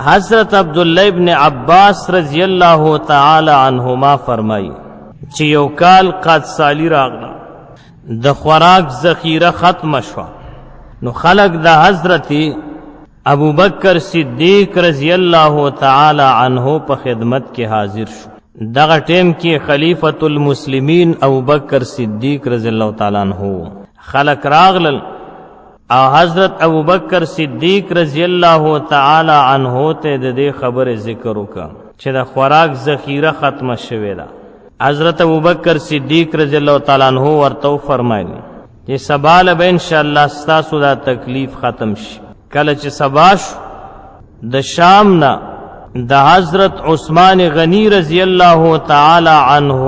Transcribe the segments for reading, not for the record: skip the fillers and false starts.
حضرت عبداللہ ابن عباس رضی اللہ تعالی عنہما فرمائی چې یو کال قد سالی راغله د خوراک ذخیره ختم شوه نو خلق د حضرت ابو بکر صدیق رضی اللہ تعالی عنہ په خدمت کې حاضر شو. دغه ټیم کې خلیفۃ المسلمین ابو بکر صدیق رضی اللہ تعالی عنہ خلق راغلل او حضرت ابو بکر صدیق رضی اللہ تعالی عنہ ته د دې خبر ذکر وکړه چې د خوراک ذخیره ختم شوه ده. حضرت ابو بکر صدیق رضی اللہ تعالی عنہ ورته فرمایل چې سبا به ان شاء الله ستاسو دا تکلیف ختم شي. کله چې سبا د شام نه د حضرت عثمان غنی رضی اللہ تعالی عنہ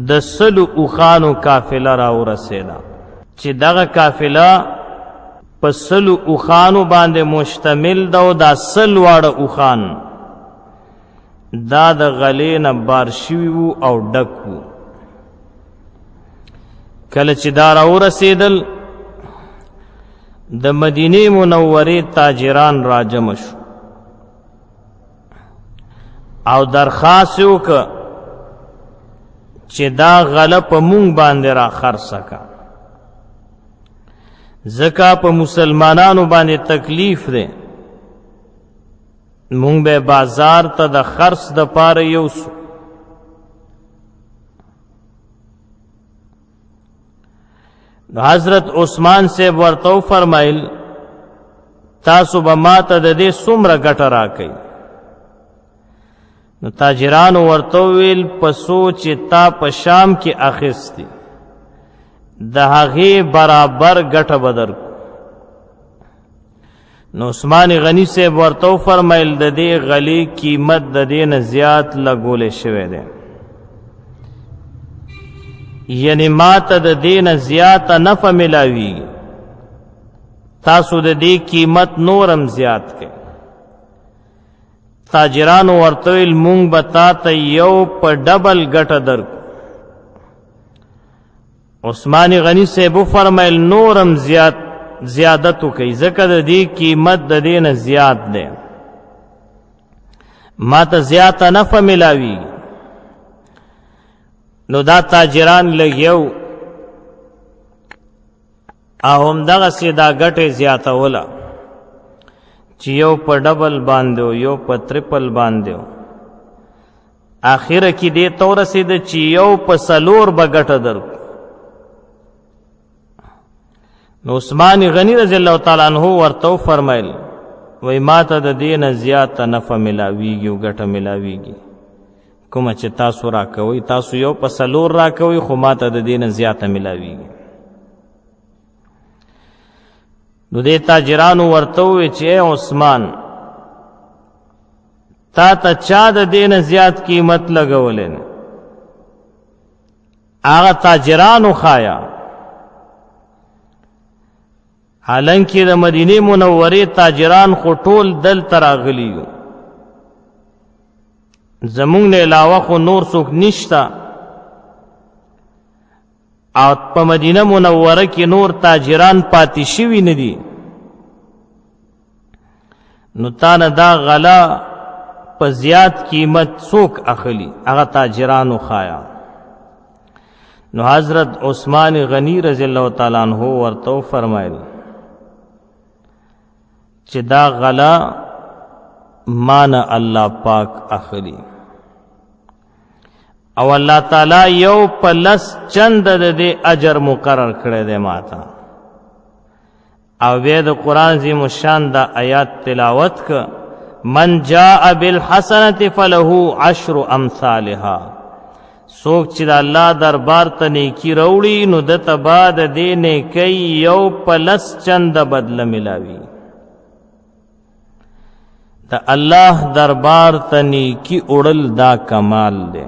د سلو اوخانو قافله را ورسېده چې دغه قافله په سلو اوخانو باندې مشتمل ده او دا سل واړه اوخان دا د غلې نه بار شوي وو او ډک وو. کله چې دا را ورسېدل د مدینې منورې تاجران راجمع شو او درخواست وکړه چې دا غله په مونږ باندې را خرڅه کړه ځکه په مسلمانانو باندې تکلیف دی مونږ به بازار ته د خرڅ دپاره یوسو. نو حضرت عثمان صاحب ورته فرمایل تاسو به ما ته د دې څومره ګټه راکئ. نو تاجرانو ورته وویل په څو چې تا په شام کې اخیستې د هغې برابر ګټه به درکړو. نو عثمان غنی صاحب ورته فرمایل د دې غلې قیمت د دې نه زیات لګولی شوی دی یعنی ما ته د دې نه زیاته نفع ملاویږي تاسو د دې قیمت نورم زیات کړئ. تاجرانو ورته ویل مونږ به تا ته یو په ډبل ګټه درکړو. عثمان غنی صاحب فرمایل نورم زیادت وکړئ ځکه د دې قیمت د دې نه زیات دی ما ته زیاته نفع ملاویږي. نو دا تاجران لګیو او همدغسې دا ګټې زیاتوله چې یو په ډبل باندې یو په ترپل باندې آخره کې دې ته ورسېده چې یو په څلور به ګټه درکړو. نو عثمان غنی رضی اللہ تعالی عنہ ورته فرمایل وای ما ته د دې نه زیاته نفع ملاویږي او ګټه ملاویږي کومه چې تاسو راکوئ تاسو یو په څلور راکوئ خو ما ته د دې نه زیاته ملاویږي. نو دې تاجرانو ورته وویل چې ای عثمان تا ته چا د دې نه زیات قیمت لګولی نه هغه تاجرانو ښایه حالانکه د مدینې منورې تاجران خو ټول دلته راغلي یو زمونږ نه علاوه خو نور څوک نشته او په مدینه منوره کې نور تاجران پاتې شوي نه دي نو تا نه دا غله په زیات قیمت څوک اخلي هغه تاجرانو ښایه. نو حضرت عثمان غنی رضی اللہ تعالی عنہ ورته فرمایل چې دا غله مانا الله پاک اخلي او الله تعالی یو په لس چند د دې اجر مقرر کړی دی ماته. او بیا د قرآن عظیم الشان دا آیات تلاوت که من جاء بالحسنة فله عشر امثالها څوک چې د الله دربار ته نیکي راوړي نو دته به د دې نیکۍ یو په لس چنده بدله ملاوي. د الله دربار ته نیکي وړل دا کمال دی.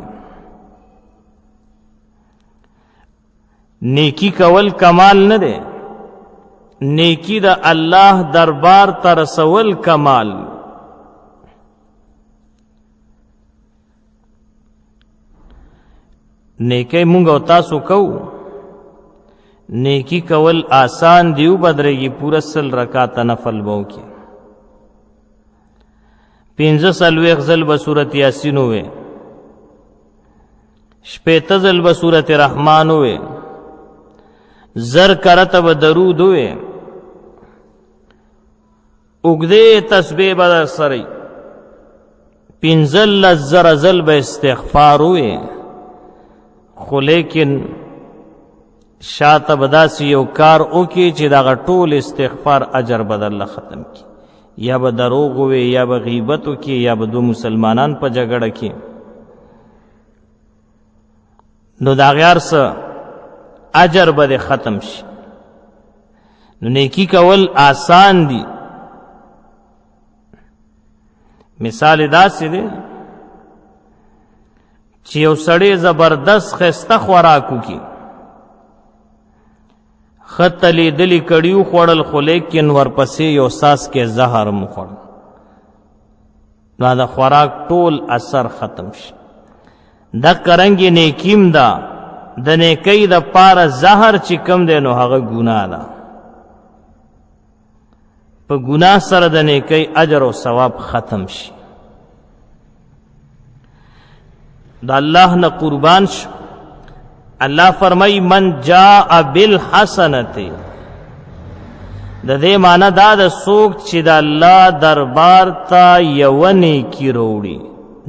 نیکی کول کمال نه دی نیکی د الله دربار ته رسول کمال. نیکی مونږ او تاسو کوو نیکی کول آسان دیو بدرگی پورا سل رکعت نفل بو کی 45 ځل به سورت یاسین وې 60 ځل به سورت رحمان وې زر کرته به درود وې اوږدې تسبیح به در سره 15 زره ځل به استغفار وې خو لیکن شاته به داسې یو کار وکړي چې دغه ټول استغفار اجر به درله ختم کړي یا به دروغ ووې یا به غیبت وکړي یا به دو مسلمانان په جګړه کې نو د هغې هر څه اجر به دې ختم شي نو نیکي کول آسان دي مثال داسې دی چې یو سړی زبردست ښایسته خوراک وکړي ښه تلیدلي کړي وخوړل خو لیکن ورپسې یو څاڅکی زهر م وخوړل نو د خوراک ټول اثر ختم شي دقه رنګې نیکیم ده د نیکۍ دپاره زهر چې کم دی نو هغه ګناه ده په ګناه سره د نیکۍ اجر او ثواب ختم شي د الله نه قربان شو الله فرمای من جاء بالحسنه د دې معنی دا د څوک چې د الله دربار ته یو نیکی وروړي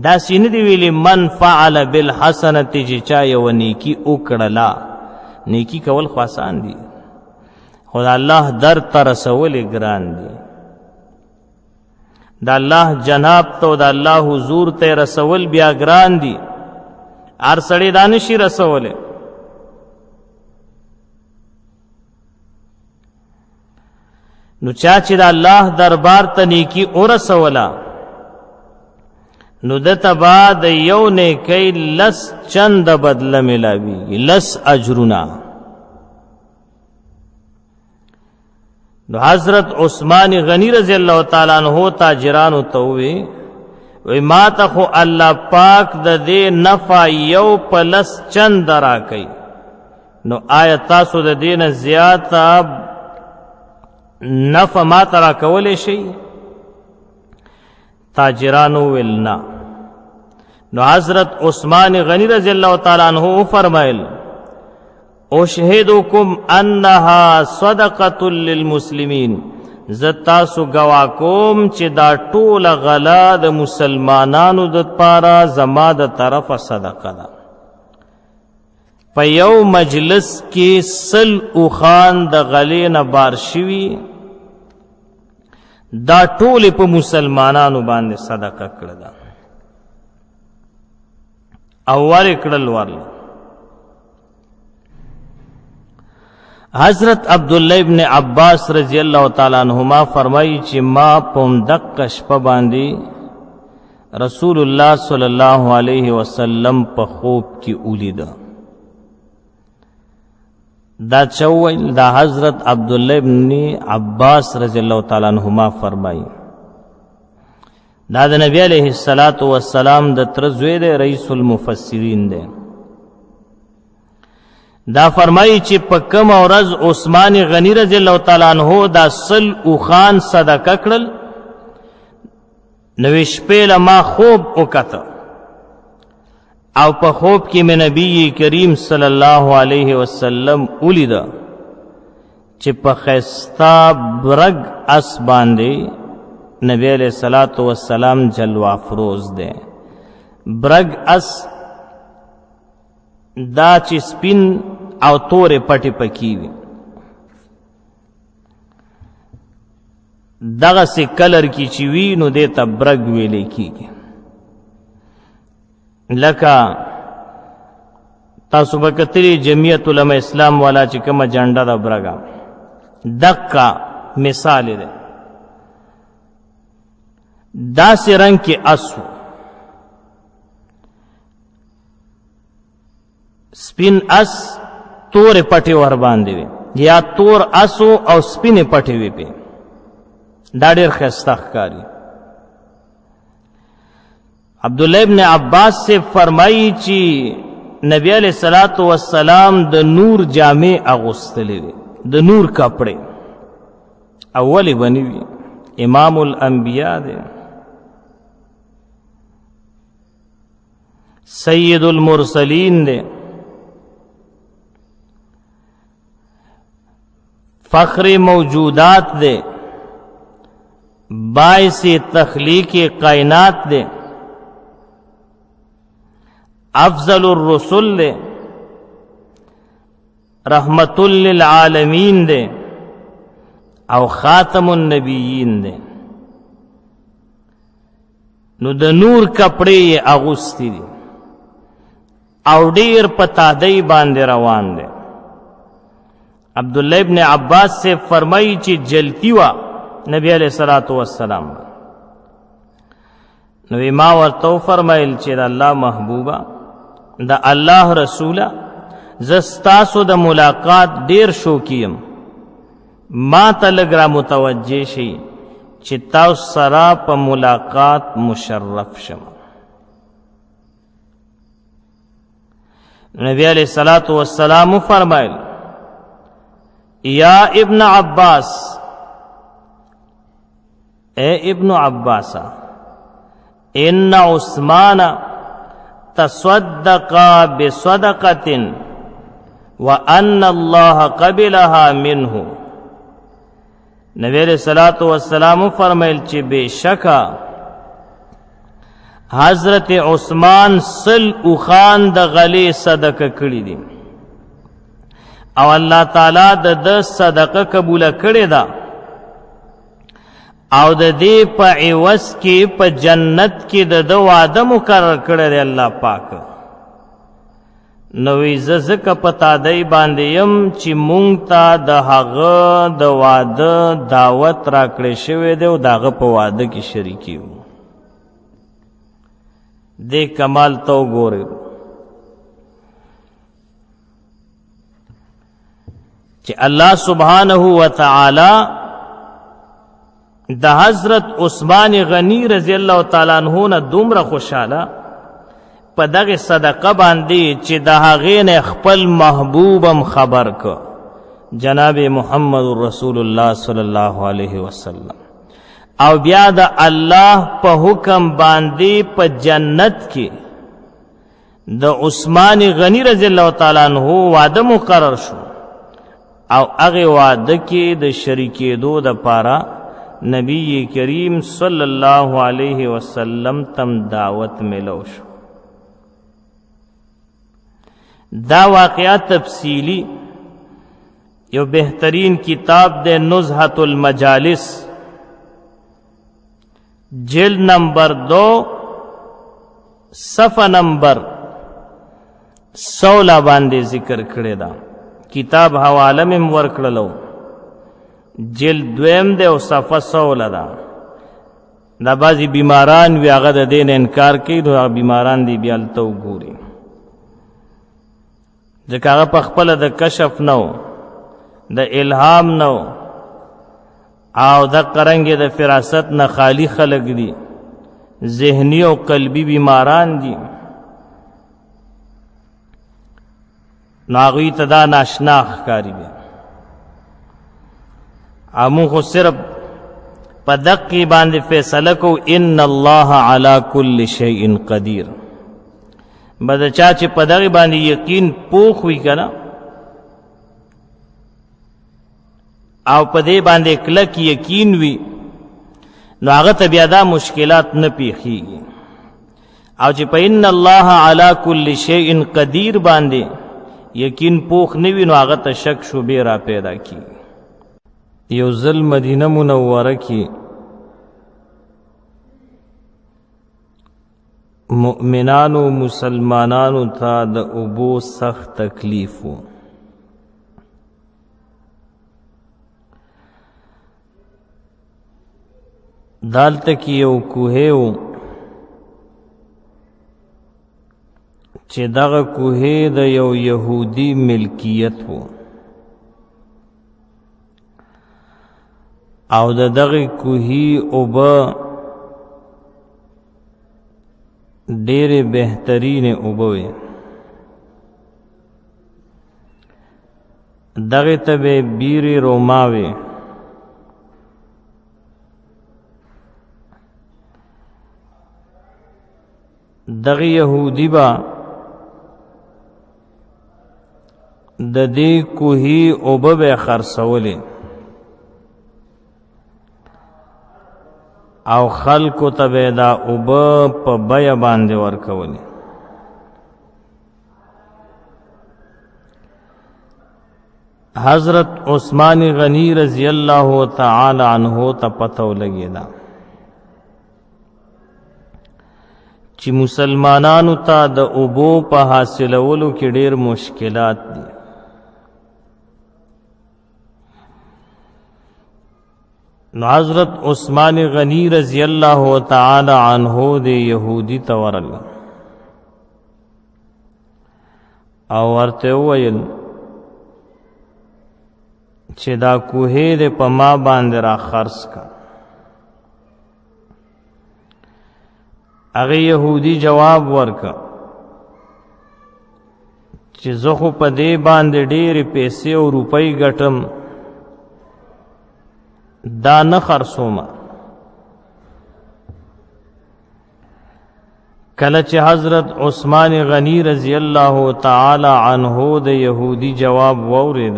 داسې نه دی ویلي من فعل بالحسنه چې چا یو نیکی وکړله نیکی کول خو آسان دي خو د الله در ته رسول یې ګران دي د الله جناب ته او د الله حضور ته رسول بیا ګران دي هر سړی دا نشي رسولی نو چا چې د الله دربار ته نیکي ورسوله نو دته به د یو نیکۍ 10 چنده بدله میلاویږي 10 اجرونه نو حضرت عثمان غنی رضی الله تعالی عنہ تاجرانو ته وی ما ته خو الله پاک د دې نفع یو په 10 چنده راکوي نو آیا تاسو د دې نه زیاته نفع ما ته راکولی شئ تاجرانو ویل نه نو حضرت عثمان غنی رضی الله تعالی عنہ فرمایل اشهدکم انها صدقه للمسلمین زه تاسو ګواه کوم چې دا ټوله غلا د مسلمانانو دپاره زما د طرفه صدقه ده په یو مجلس کې 100 اوښان د غلې نه بار شوي دا ټولې په مسلمانانو باندې صدقه کړه ده او ورې کړل ورله حضرت عبداللہ ابن عباس رضی اللہ تعالی عنہما فرمائی چې ما پم دقه شپه باندې رسول الله صلی الله علیه وسلم په خوب کې ولیده دا چویل دا حضرت عبداللہ ابن عباس رضی اللہ تعالی عنہما فرمائی دا د نبی علیہ الصلوۃ والسلام د تر زوی دی رئیس المفسرین دی دا فرمائی چې په کوم ورځ عثمان غنی رضی الله تعالی عنہ دا 100 اوښان صدقه کړل نو شپې ما خوب وکړه او په خوب کې مې نبی کریم صلی الله علیه وسلم ولیده چې په ښایسته برګ اس باندې نبی علیہ الصلوۃ والسلام جلوه افروز دی برګ اس دا چې سپین او تورې پټې پکې وي دغسې کلر کې چې وي نو دې ته برګ ویلی کېږي لکه تاسو به کتلي جمعیت علما اسلام والا چې کومه جنډه ده برګه دقه مثال دی داسې رنګ کې اسو سپین اس تور پټي ور باندې وي یا تور اسو او سپین پټي وي په دا ډېر ښایسته ښکاري عبداللہ ابن عباس سے فرمائی چې نبی علیہ الصلوۃ والسلام د نور جامې اغوستلې وي د نور کپڑے اولی بنی وي امام الانبیاء دی سید المرسلین دے، فخر موجودات دے، باعث تخلیق کائنات دے، افضل الرسل دے، رحمت للعالمین دے او خاتم النبیین دے. نو د نور کپڑے یہ اغسطی دی او ډیر پتادی باندې روان دے. عبداللہ ابن عباس سے فرمائی چی جلتی وا نبی علیہ السلام. نو ما ورتو فرمائل چی دا اللہ محبوبا دا اللہ رسولا زستاسو دا ملاقات دیر شوکیم، ما تا لگ را متوجہ شئی چی تاو سرا پا ملاقات مشرف شما. نبی علیہ السلام فرمائل یا ابن عباس، اے ابن عباسا، ان عثمان تصدق بصدقت وان اللہ قبلها منہ. نبی علیہ السلام فرمائل چی بے شکا حضرت عثمان سل اخان دا غلی صدقہ کری دی او اللہ تعالی دا صدقہ قبول کری دا او دا دی پا عوض کی پا جنت کی دا وعدہ مقرر کری دی اللہ پاک. نوی ززک پتا دی باندیم چی مونگتا دا حق دا وعدہ دعوت راکڑی شوی دی و دا غا پا وعدہ کی شریکیو. دے کمال تو گورے کہ اللہ سبحانہ وتعالی دا حضرت عثمان غنی رضی اللہ تعالیٰ عنہ نا دومره خوشالا پا دغی صدقہ باندی چی دا غین اخپل محبوبم خبر کا جناب محمد رسول اللہ صلی اللہ علیہ وسلم، او بیا دا اللہ پا حکم باندی پا جنت کی دا عثمان غنی رضی اللہ تعالیٰ عنہ وعدہ مقرر شو او اغی وعدہ کی دا شریکی دو دا پارا نبی کریم صلی اللہ علیہ وسلم تم دعوت ملو شو. دا واقعہ تفصیلی یو بہترین کتاب دے نزہت المجالس جلد نمبر 2 صفحہ نمبر 16 باندے ذکر کردے دا. کتاب حوالہ میں ورکڑلو جلد 2 دے و صفحہ 16 دا. دا بازی بیماران وی آغا دا دین انکار کی دو بیماران دی بیالتو گوری ځکه هغه په خپله د کشف نو د الهام نو او د قرنګ د فراست نه خالی خلق دي، ذهنی او قلبی بیماران دي. نو هغوی ته دا ناشنا ښکاري دی. امون خو صرف په دقې باندې فیصله کو ان الله علی کل شیء قدیر. بد چا چې په دغه باندې یقین پوخ وي کنه او په دې باندې کلک یقین وي نو هغه ته بیا دا مشکلات نه پیښیږي. او چې په ان الله علی کل شیء قدیر باندې یقین پوخ نه وي نو هغه ته شک شبهه را پیدا کیږي. یو ځل مدینه منوره کې مؤمنانو مسلمانانو تا د اوبو سخت تکلیف و. دالته کې یو کوهی و چې دغه کوهی د یو یهودی ملکیت و او د دغه کوهی اوبه ډېرې بهترینې اوبه وې. دغې ته به بیرې روما وې. دغه یهودی با د دې کوهی اوبه به خرڅولې او خلکو ته به دا اوبه په بیه باندې ورکولې. حضرت عثمان غنی رضی اللہ تعالی عنہ ته پته ولګېده چې مسلمانانو ته د اوبو په حاصلولو کې ډېر مشکلات دي. نو حضرت عثمان غنی رضی اللہ تعالی عنہ دے یہودی ته ورغله او ورته وویل چې دا کوهی دې په ما باندې را خرڅ کا. هغه یهودی جواب ورکا چې زه خو په دې باندې ډېرې پیسې او روپۍ ګټم، دا نه خرڅومه. کله چې حضرت عثمان غنی رضی اللہ تعالی عنہ د یهودی جواب واورېد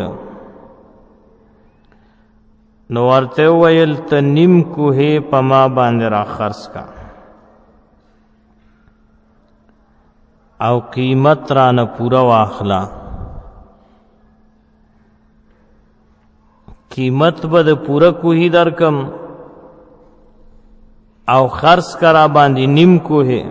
نو ورته ویل ته نیم کوهی په ما باندې را خرڅ کا او قیمت رانه پورا واخلا. قیمت به د پورا کوهی درکم او خرڅ کرا باندې نیم کوهی.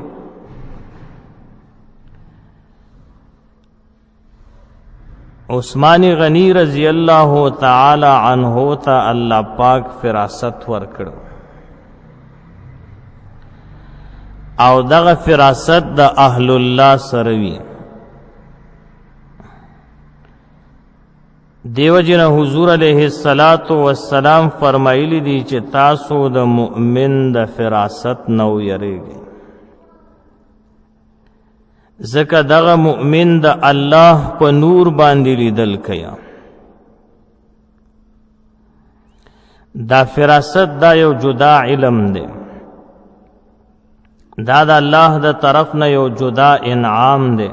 عثمان غنی رضی اللہ تعالی عنہ تا اللہ پاک فراست ورکړ او دغه فراست د اهل الله سره وی. دیو جن حضور علیہ الصلات والسلام فرمایلی دی چې تاسو د مؤمن د فراست نو یریږئ، ځکه دغه مؤمن د الله په نور باندې لیدل کیا. دا فراست دا یو جدا علم دی، دا د الله د طرف نه یو جدا انعام دی،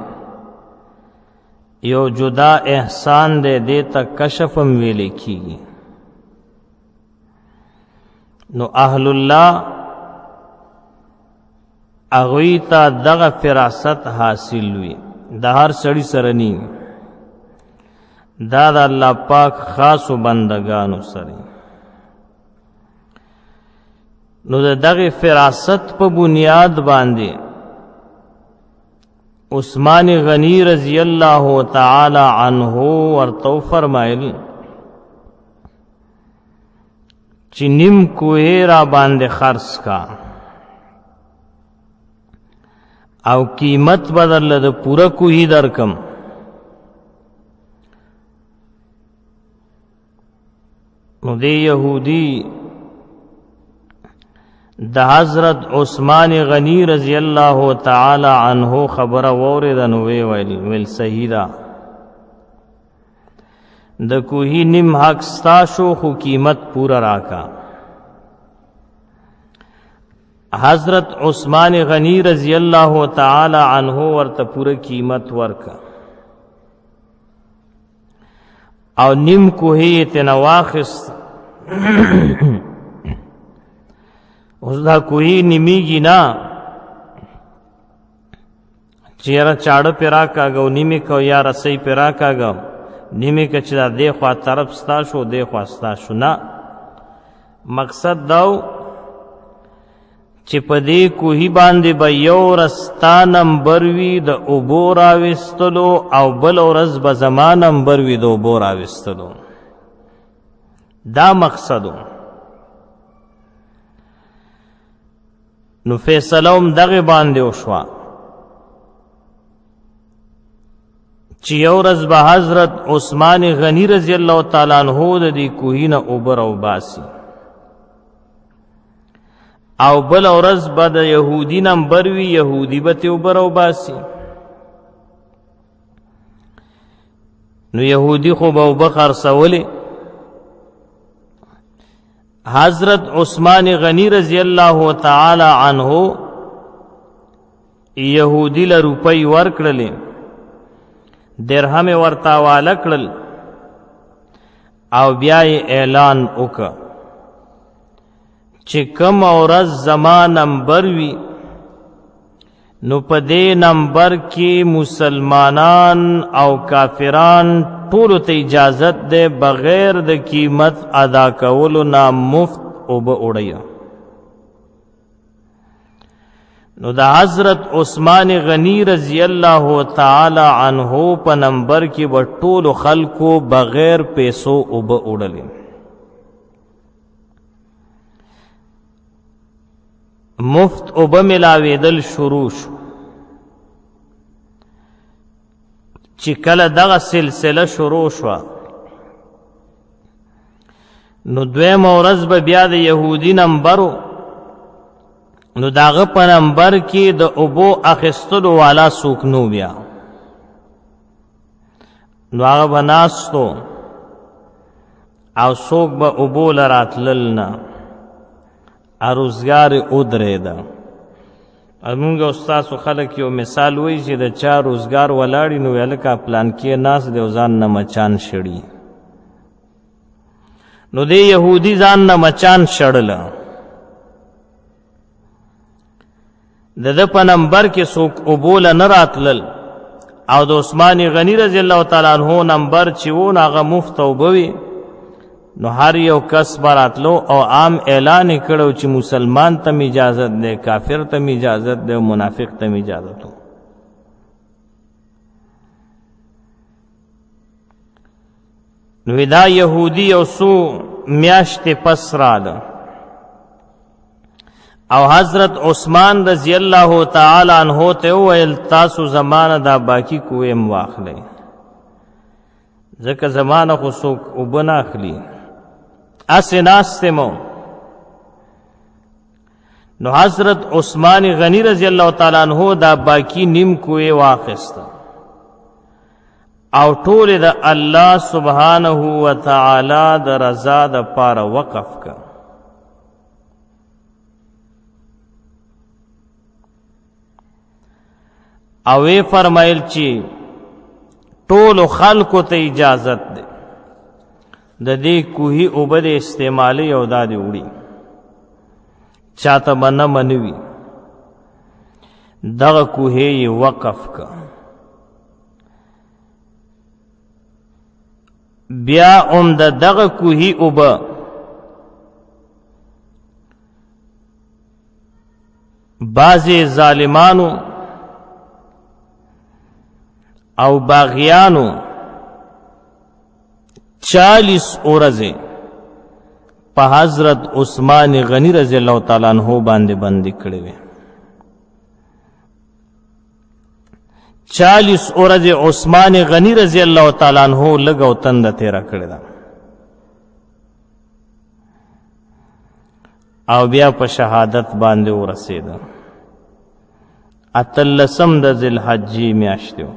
یو جدا احسان دی، دیتا کشفم ویلې کیږي. نو اهل الله اغوی تا دغه فراست حاصل وی، د هر سړی سره نی، دا د الله پاک خاصو بندگانو سره. نو دغه فراست په بنیاد باندې عثمان غنی رضی اللہ تعالی عنہ ورتو فرمایل چې نیم کوهی را باندې خرڅ کا او قیمت بدل د پورا کوهی درکم. نو دی یهودی د حضرت عثمان غنی رضی اللہ تعالی عنہ خبر وورد نو ویل صحیح دا د کوهی نیم حق ستاشو خو قیمت پورا راکا. حضرت عثمان غنی رضی اللہ تعالی عنہ ورته پورا قیمت ورکا او نیم کوهی تنواخست. اوس دا کوهی نیمیږي نه چې یاره چاړه پې راکاږه او نیمې که یا رسۍ پې راکاږه نیمې که چې دا دې خوا طرف ستا شو دې خوا ستا شو. نه، مقصد دا و چې په دې کوهی باندې به یو ورځ ستا نمبر وي د اوبو راویستلو او بل ورځ به زما نمبر وي د اوبو راویستلو. دا مقصد و. نو فیصله هم دغه باندې وشوه چې یو ورځ به حضرت عثمان غنی رضی اللہ تعالی عنہ د دې کوهي نه اوبه راوباسي او بل ورځ به د یهودي نمبر وي، یهودي به ترې اوبه راوباسي. نو یهودي خو به اوبه خرڅولې. حضرت عثمان غنی رضی اللہ تعالی عنہ یهودی له روپۍ ورکړلې، درهم یې ورته حواله کړل او بیا یې اعلان وکړ چې کوم ورځ زما نمبر وي نو په دې نمبر کې مسلمانان او کافران ټولو ته اجازت ده بغیر د قیمت ادا کولو نه مفت اوبه وړی. نو د حضرت عثمان غنی رضی الله تعالی عنہ په نمبر کې به ټولو خلکو بغیر پیسو اوبه وړلې. مفت اوبه ملاوېدل شروع شو. چې کله دغه سلسله شروع شوه نو دویمه ورځ به بیا د یهودي نمبرو، نو داغه په نمبر کې د اوبو اخیستلو والا څوک نو بیا، نو هغه به ناستو او څوک به اوبو له راتلل نه، روزګار یې ودرېده. مونږ استاسو خلک یو مثال وایي چې د چا روزګار ولاړي نو هلکه پلان کې ناست دی او ځان نه مچان شړي. نو دې یهودي ځان نه مچان شړله. د ده په نمبر کې څوک اوبو له نه راتلل او د عثمان غني رضی الله تعالی عنہ نمبر چې و نو هغه مفت اوبه وي، نو هر یو کس به راتلو او عام اعلان یې کړو چې مسلمان ته م اجازت دی، کافر ته م اجازت دی او منافق ته م اجازت و. نو دا یهودي یو څو میاشتې پس راله او حضرت عثمان رضی الله تعالی عنہ ته وویل تاسو زمانه دا باقی کویم واخلئ، ځکه زمانه خو څوک اوبه نه اخلي، اسې ناستې مو. نو حضرت عثمان غنی رضی الله تعالی عنہ دا باقی نیم کوی واخسته او ټول د الله سبحانه و تعالی د رضا د پاره وقف کا. او وی فرمایل چې ټول خلکو ته اجازت ده د دې کوهی اوبه د استعمالي او دا دی وړي، چاته به نه منوي. دغه کوهی یې وقف کا. بیا هم د دغه کوهی اوبه بعضې ظالمانو او باغیانو 40 ورځې په حضرت عثمان غنی رضی الله تعالی عنہ باندې بندي کړې وې. 40 ورځې عثمان غنی رضی الله تعالی عنہ لږ او تنده تیره کړې ده او بیا په شهادت باندې ورسېده. 18 د ذوالحجې میاشت و.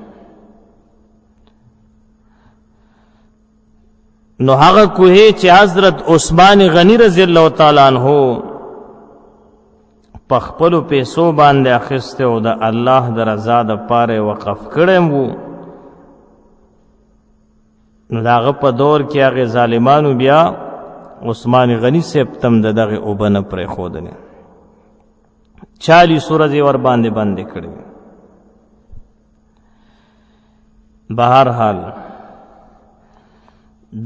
نو هغه کوهی چې حضرت عثمان غنی رضی الله تعالی عنہ په خپلو پیسو باندې اخیسته او د الله د رضا د پاره وقف کړی وو، نو د هغه په دور کې هغې ظالمانو بیا عثمان غنی صاحب تم د دغې اوبه نه پرېښودلې، 40 ورځې ور باندې بندې کړې. بهرحال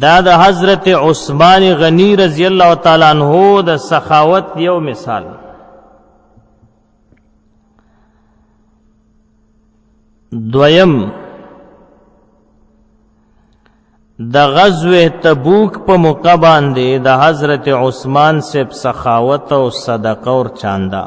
دا د حضرت عثمان غنی رضی الله تعالی عنہ د سخاوت یو مثال. دویم د غزوه تبوک په موقع باندې د حضرت عثمان صاحب سخاوت او صدقه اور چاندا.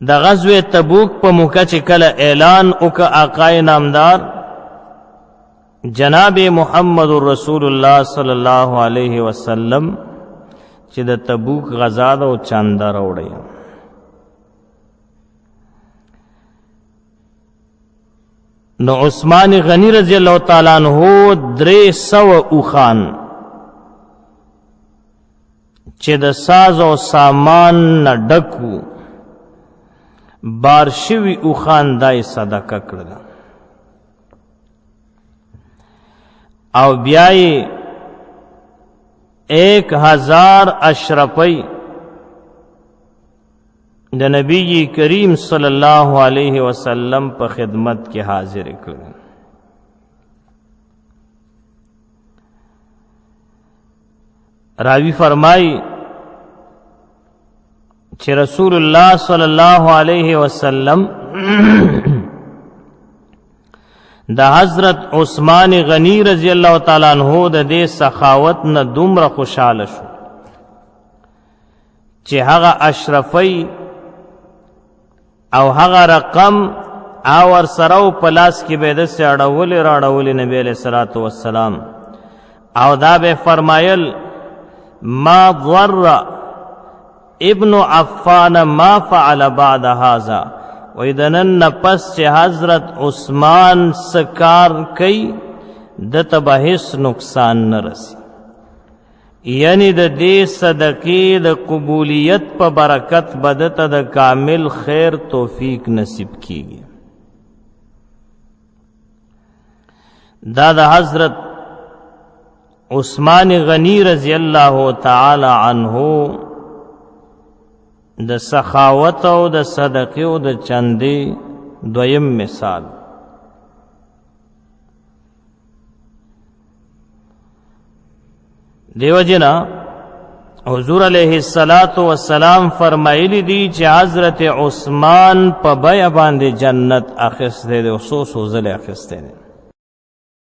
د غزوه تبوک په موقع چې کله اعلان وکړ آقای نامدار جناب محمد رسول الله صلی الله علیه وسلم چې د تبوک غزا او چاندا راوړی، نو عثمان غنی رضی الله تعالی عنہ 300 اوخان چې د ساز او سامان نه ډک وو، بار شوي اوښان دای صدقه کړل او بیا یې 1000 اشرفی د نبی کریم صلی الله علیه وسلم په خدمت کې حاضر کړل. راوی فرمائی چې رسول الله صلی الله علیه وسلم د حضرت عثمان غنی رضی الله تعالی عنہ د دې سخاوت نه دومره خوشاله شو چې هغه اشرفی او هغه رقم اور سره په لاس کې به د سړول راړول نبی علیہ الصلوۃ والسلام او دا به فرمایل ما ضر ابن عفان ما فعل بعد هذا ویدنن پس چې حضرت عثمان سکار کئی دته به هیڅ نقصان نه رسی. یعنی د دې صدقې د قبولیت په برکت بدته د کامل خیر توفیق نصیب کیږي. دا د حضرت عثمان غنی رضی الله تعالی عنہ د سخاوت او د صدقې او د چندې دویم مثال. دیو جنا حضور علیہ السلام فرمایلی دی چې حضرت عثمان په بیع باندې جنت اخیسته دی او سو زل اخیسته دی.